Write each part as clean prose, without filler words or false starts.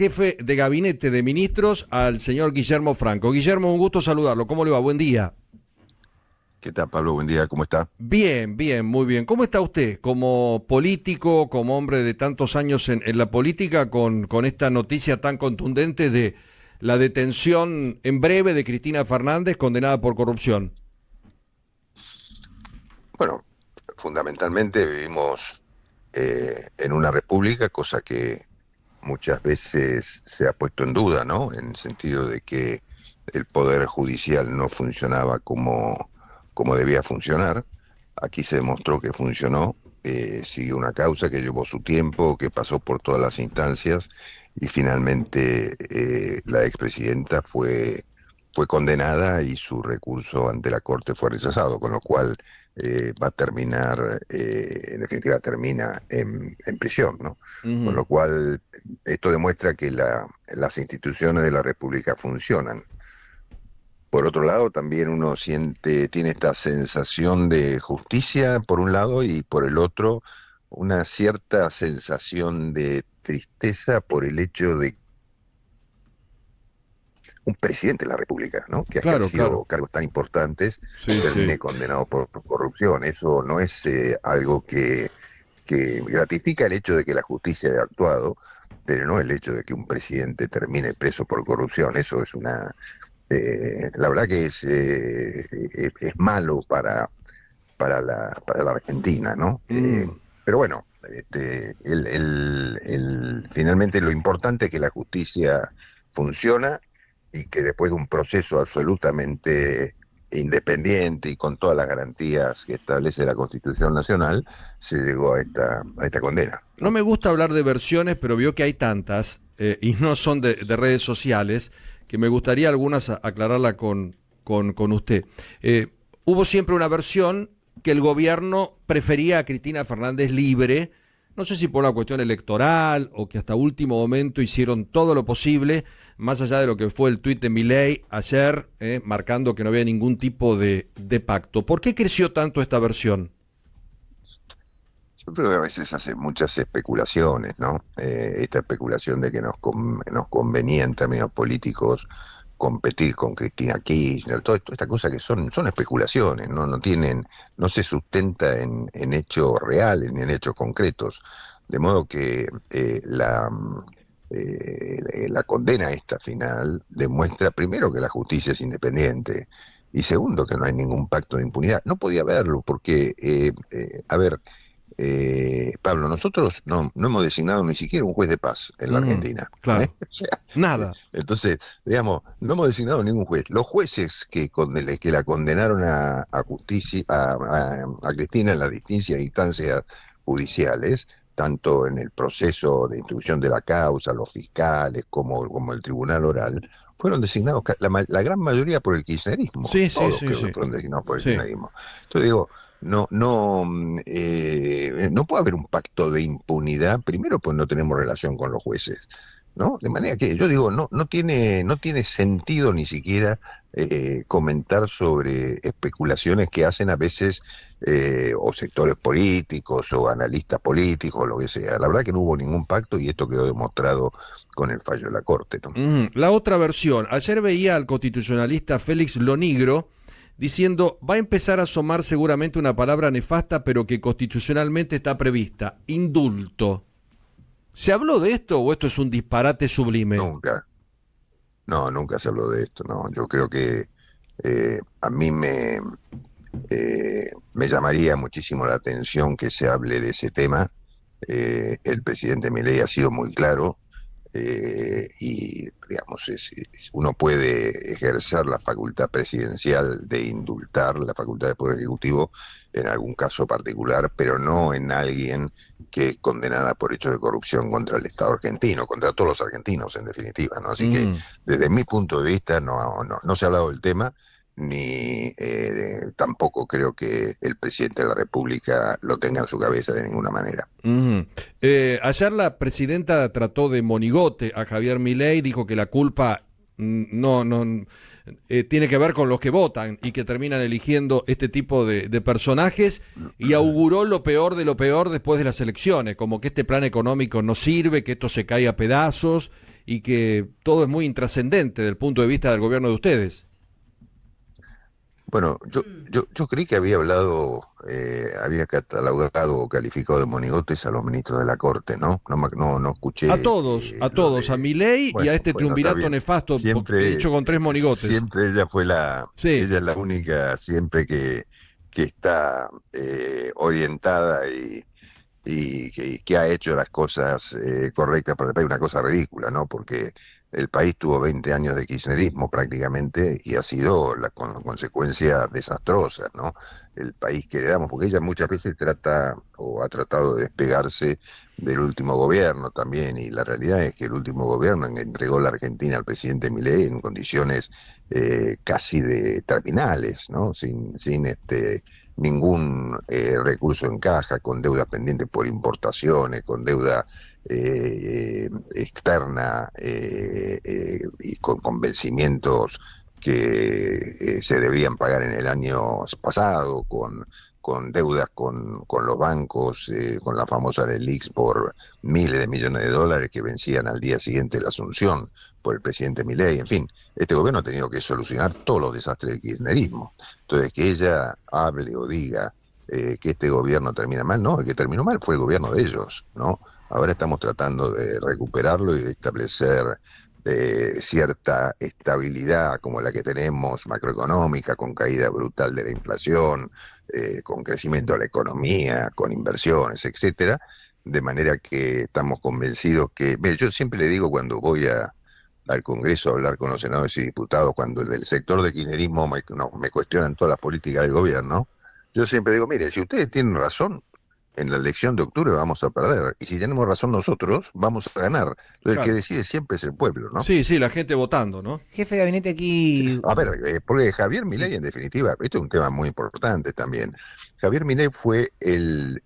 jefe de gabinete de ministros, al señor Guillermo Franco. Guillermo, un gusto saludarlo. ¿Cómo le va? Buen día. ¿Qué tal, Pablo? Buen día, ¿cómo está? Bien, bien, muy bien. ¿Cómo está usted como político, como hombre de tantos años en la política, con esta noticia tan contundente de la detención en breve de Cristina Fernández, condenada por corrupción? Bueno, fundamentalmente vivimos en una república, cosa que muchas veces se ha puesto en duda, ¿no? En el sentido de que el poder judicial no funcionaba como debía funcionar. Aquí se demostró que funcionó, siguió una causa que llevó su tiempo, que pasó por todas las instancias y finalmente la expresidenta fue condenada y su recurso ante la Corte fue rechazado, con lo cual va a terminar, en definitiva termina en prisión, ¿no? Con Ujú. lo cual esto demuestra que las instituciones de la República funcionan. Por otro lado, también uno tiene esta sensación de justicia por un lado y por el otro una cierta sensación de tristeza por el hecho de un presidente de la República, ¿no? Que ha Claro, ejercido claro. cargos tan importantes, Sí, termine sí. condenado por corrupción. Eso no es algo que gratifica el hecho de que la justicia haya actuado, pero no el hecho de que un presidente termine preso por corrupción. Eso es la verdad que es malo para la Argentina, ¿no? Mm. Pero bueno, finalmente lo importante es que la justicia funciona y que después de un proceso absolutamente independiente y con todas las garantías que establece la Constitución Nacional, se llegó a esta condena, No ¿no? me gusta hablar de versiones, pero veo que hay tantas y no son de redes sociales, que me gustaría algunas aclararla con usted. Hubo siempre una versión que el gobierno prefería a Cristina Fernández libre, no sé si por una cuestión electoral o que hasta último momento hicieron todo lo posible, más allá de lo que fue el tuit de Milei ayer, marcando que no había ningún tipo de pacto. ¿Por qué creció tanto esta versión? Yo creo que a veces hace muchas especulaciones, ¿no? Esta especulación de que nos convenía en términos políticos competir con Cristina Kirchner, toda esta cosa que son especulaciones, no se sustenta en hechos reales ni en hechos concretos. De modo que la condena esta final demuestra primero que la justicia es independiente y segundo que no hay ningún pacto de impunidad. No podía haberlo porque, a ver, Pablo, nosotros no hemos designado ni siquiera un juez de paz en la Mm, Argentina, ¿eh? claro, O sea, nada. entonces, digamos, no hemos designado ningún juez. Los jueces que la condenaron a justicia, a Cristina en las distintas instancias judiciales, tanto en el proceso de instrucción de la causa, los fiscales, como el tribunal oral, fueron designados la gran mayoría por el kirchnerismo. Sí, sí, Todos sí, creo que sí. fueron designados por el Sí. kirchnerismo. Entonces digo, no puede haber un pacto de impunidad, primero pues no tenemos relación con los jueces, ¿no? De manera que yo digo, no tiene sentido ni siquiera comentar sobre especulaciones que hacen a veces o sectores políticos o analistas políticos, lo que sea. La verdad que no hubo ningún pacto y esto quedó demostrado con el fallo de la Corte, ¿no? La otra versión. Ayer veía al constitucionalista Félix Lonigro diciendo, va a empezar a asomar seguramente una palabra nefasta, pero que constitucionalmente está prevista, indulto. ¿Se habló de esto o esto es un disparate sublime? Nunca, no, nunca se habló de esto, no. Yo creo que a mí me llamaría muchísimo la atención que se hable de ese tema. El presidente Milei ha sido muy claro y, digamos, uno puede ejercer la facultad presidencial de indultar la facultad del Poder Ejecutivo en algún caso particular, pero no en alguien que es condenada por hechos de corrupción contra el Estado argentino, contra todos los argentinos en definitiva, ¿no? Así que Mm. desde mi punto de vista no se ha hablado del tema ni tampoco creo que el presidente de la República lo tenga en su cabeza de ninguna manera. Ayer la presidenta trató de monigote a Javier Milei, dijo que la culpa tiene que ver con los que votan y que terminan eligiendo este tipo de personajes y auguró lo peor de lo peor después de las elecciones, como que este plan económico no sirve, que esto se cae a pedazos y que todo es muy intrascendente del punto de vista del gobierno de ustedes. Bueno, yo creí que había hablado, había catalogado o calificado de monigotes a los ministros de la Corte, ¿no? No escuché A lo todos, a de... Milei y a este Bueno, está triunvirato bien. nefasto Siempre, hecho con 3 monigotes. siempre ella fue Sí, ella es la única siempre que está orientada y que ha hecho las cosas correctas para el país, una cosa ridícula, ¿no? Porque el país tuvo 20 años de kirchnerismo prácticamente y ha sido con consecuencias desastrosas, ¿no? El país que heredamos, porque ella muchas veces trata o ha tratado de despegarse del último gobierno también, y la realidad es que el último gobierno entregó la Argentina al presidente Milei en condiciones casi de terminales, ¿no? Sin ningún recurso en caja, con deuda pendiente por importaciones, con deuda externa y con vencimientos que se debían pagar en el año pasado, con deudas con los bancos, con la famosa LELIX por miles de millones de dólares que vencían al día siguiente de la asunción por el presidente Milei. En fin, este gobierno ha tenido que solucionar todos los desastres del kirchnerismo. Entonces, que ella hable o diga que este gobierno termina mal, no, el que terminó mal fue el gobierno de ellos, ¿no? Ahora estamos tratando de recuperarlo y de establecer cierta estabilidad como la que tenemos macroeconómica, con caída brutal de la inflación, con crecimiento de la economía, con inversiones, etcétera, de manera que estamos convencidos que, yo siempre le digo cuando voy al Congreso a hablar con los senadores y diputados, cuando el del sector de kirchnerismo me cuestionan todas las políticas del gobierno, yo siempre digo, mire, si ustedes tienen razón, en la elección de octubre vamos a perder, y si tenemos razón nosotros, vamos a ganar. Entonces el que claro. decide siempre es el pueblo, ¿no? Sí, sí, la gente votando, ¿no? Jefe de gabinete Sí. aquí. A ver, porque Javier Sí. Milei, en definitiva, esto es un tema muy importante también. Javier Milei fue el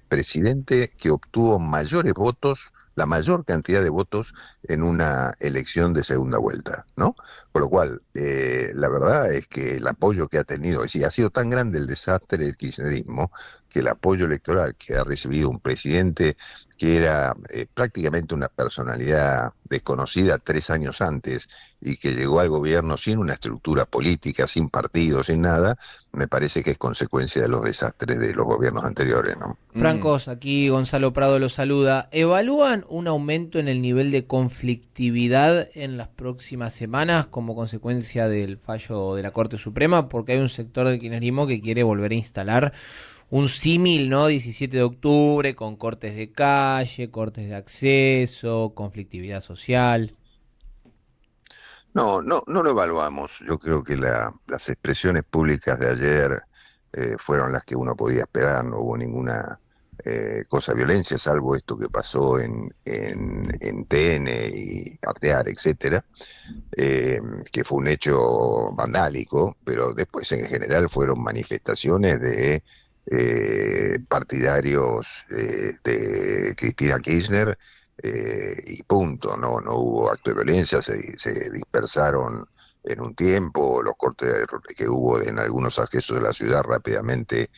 presidente que obtuvo mayores votos, la mayor cantidad de votos en una elección de segunda vuelta, ¿no? Con lo cual, la verdad es que el apoyo que ha tenido, es decir, ha sido tan grande el desastre del kirchnerismo, que el apoyo electoral que ha recibido un presidente que era prácticamente una personalidad desconocida 3 años antes, y que llegó al gobierno sin una estructura política, sin partido, sin nada, me parece que es consecuencia de los desastres de los gobiernos anteriores, ¿no? Mm. Francos, aquí Gonzalo Prado lo saluda. ¿Evalúan un aumento en el nivel de conflictividad en las próximas semanas como consecuencia del fallo de la Corte Suprema? Porque hay un sector del kirchnerismo que quiere volver a instalar un símil, ¿no? 17 de octubre, con cortes de calle, cortes de acceso, conflictividad social. No lo evaluamos. Yo creo que las expresiones públicas de ayer fueron las que uno podía esperar. No hubo ninguna cosa de violencia, salvo esto que pasó en TN y Artear, etcétera, eh, que fue un hecho vandálico, pero después en general fueron manifestaciones de partidarios de Cristina Kirchner, y punto. No hubo acto de violencia, se dispersaron en un tiempo, los cortes que hubo en algunos accesos de la ciudad rápidamente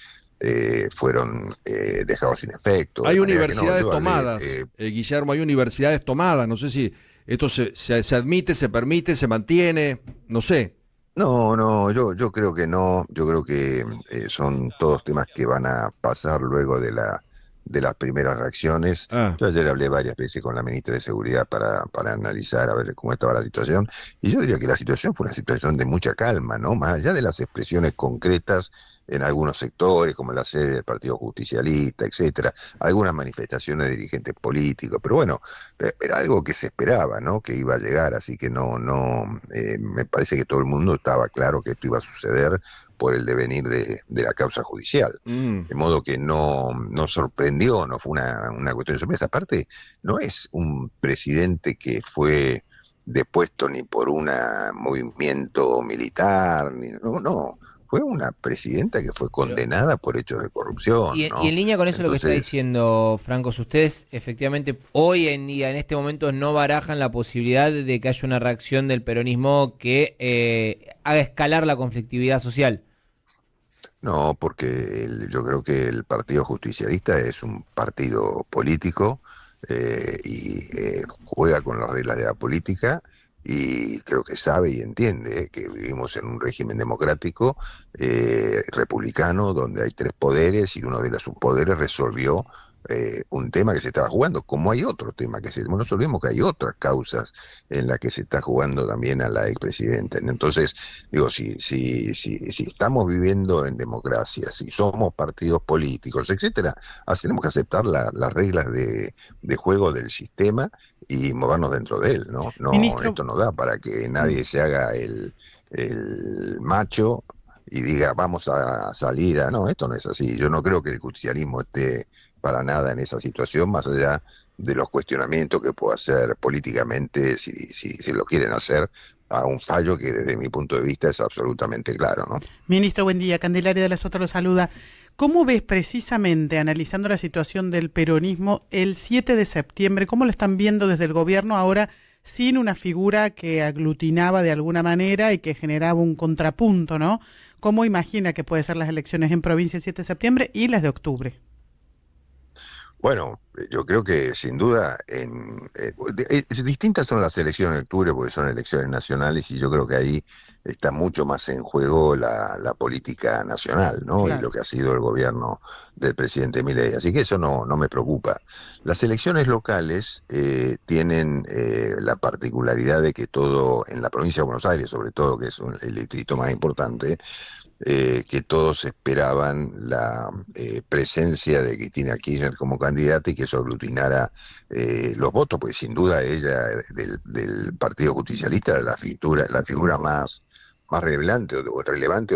fueron dejados sin efecto, de Hay manera que no, universidades yo hablé, tomadas, Guillermo, hay universidades tomadas. No sé si esto se admite, se permite, se mantiene, no sé. no, yo creo que no, yo creo que son todos temas que van a pasar luego de las primeras reacciones. Ah, Yo ayer hablé varias veces con la ministra de Seguridad para analizar a ver cómo estaba la situación, y yo diría que la situación fue una situación de mucha calma, ¿no? Más allá de las expresiones concretas en algunos sectores, como la sede del Partido Justicialista, etcétera, algunas manifestaciones de dirigentes políticos, pero bueno, era algo que se esperaba, ¿no? Que iba a llegar, así que me parece que todo el mundo estaba claro que esto iba a suceder por el devenir de la causa judicial. mm. De modo que no sorprendió, no fue una cuestión de sorpresa. Aparte, no es un presidente que fue depuesto ni por un movimiento militar, no, fue una presidenta que fue Pero, condenada por hechos de corrupción, y en ¿no? línea con eso lo que está Entonces, diciendo Francos, ustedes efectivamente hoy en día, en este momento, no barajan la posibilidad de que haya una reacción del peronismo que haga escalar la conflictividad social. no, porque yo creo que el Partido Justicialista es un partido político, juega con las reglas de la política y creo que sabe y entiende que vivimos en un régimen democrático republicano donde hay tres poderes y uno de los subpoderes resolvió un tema que se estaba jugando, como hay otro tema que no nos olvidemos que hay otras causas en las que se está jugando también a la expresidenta. Entonces, digo, si estamos viviendo en democracia, si somos partidos políticos, etcétera, tenemos que aceptar las reglas de juego del sistema y movernos dentro de él, ¿no? No, Ministro, esto no da para que nadie se haga el macho y diga vamos a salir a... No, esto no es así. Yo no creo que el justicialismo esté para nada en esa situación, más allá de los cuestionamientos que pueda hacer políticamente, si lo quieren hacer, a un fallo que desde mi punto de vista es absolutamente claro, ¿no? Ministro, buen día. Candelaria de la Sota lo saluda. ¿Cómo ves precisamente, analizando la situación del peronismo, el 7 de septiembre? ¿Cómo lo están viendo desde el gobierno ahora sin una figura que aglutinaba de alguna manera y que generaba un contrapunto, ¿no? ¿Cómo imagina que pueden ser las elecciones en provincia el 7 de septiembre y las de octubre? Bueno, yo creo que sin duda distintas son las elecciones de octubre porque son elecciones nacionales y yo creo que ahí está mucho más en juego la política nacional, ¿no? Claro. Y lo que ha sido el gobierno del presidente Milei. Así que eso no me preocupa. Las elecciones locales tienen la particularidad de que todo en la provincia de Buenos Aires, sobre todo, que es el distrito más importante, que todos esperaban la presencia de Cristina Kirchner como candidata y que eso aglutinara los votos, pues sin duda ella del Partido Justicialista era la figura más relevante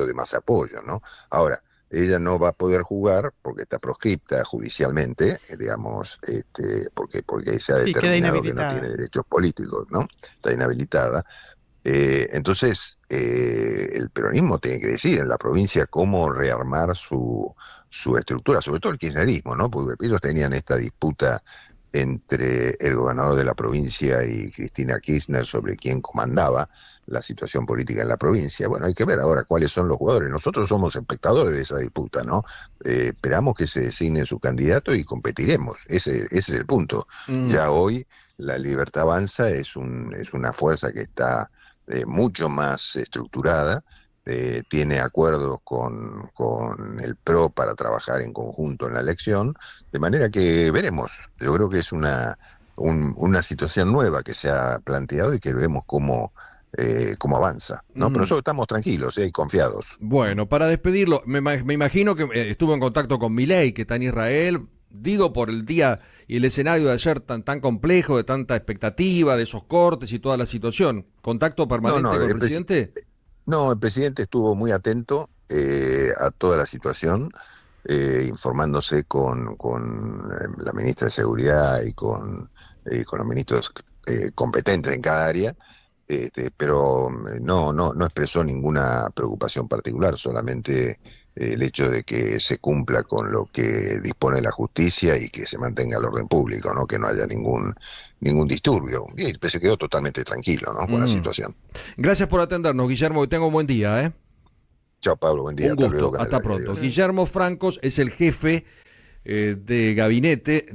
o de más apoyo, ¿no? Ahora, ella no va a poder jugar porque está proscripta judicialmente, digamos, porque se ha Sí, queda determinado que no inhabilitada. tiene derechos políticos, ¿no? Está inhabilitada. Entonces, el peronismo tiene que decir en la provincia cómo rearmar su estructura, sobre todo el kirchnerismo, ¿no? Porque ellos tenían esta disputa entre el gobernador de la provincia y Cristina Kirchner sobre quién comandaba la situación política en la provincia. Bueno, hay que ver ahora cuáles son los jugadores. Nosotros somos espectadores de esa disputa, ¿no? Esperamos que se designe su candidato y competiremos. Ese es el punto. Ya hoy la Libertad Avanza es una fuerza que está mucho más estructurada, tiene acuerdos con el PRO para trabajar en conjunto en la elección, de manera que veremos. Yo creo que es una situación nueva que se ha planteado y que vemos cómo avanza, ¿no? Pero nosotros estamos tranquilos y confiados. Bueno, para despedirlo, me imagino que estuvo en contacto con Milei, que está en Israel. Digo, por el día y el escenario de ayer tan complejo, de tanta expectativa, de esos cortes y toda la situación. ¿Contacto permanente con el presidente? No, el presidente estuvo muy atento a toda la situación, informándose con la ministra de Seguridad y con los ministros competentes en cada área, pero no expresó ninguna preocupación particular, solamente el hecho de que se cumpla con lo que dispone la justicia y que se mantenga el orden público, ¿no? Que no haya ningún disturbio. Y el se quedó totalmente tranquilo, ¿no? Con la situación. Gracias por atendernos, Guillermo, que tenga un buen día, ¿eh? Chao, Pablo, buen día. Un gusto, hasta pronto. Guillermo Francos es el jefe de gabinete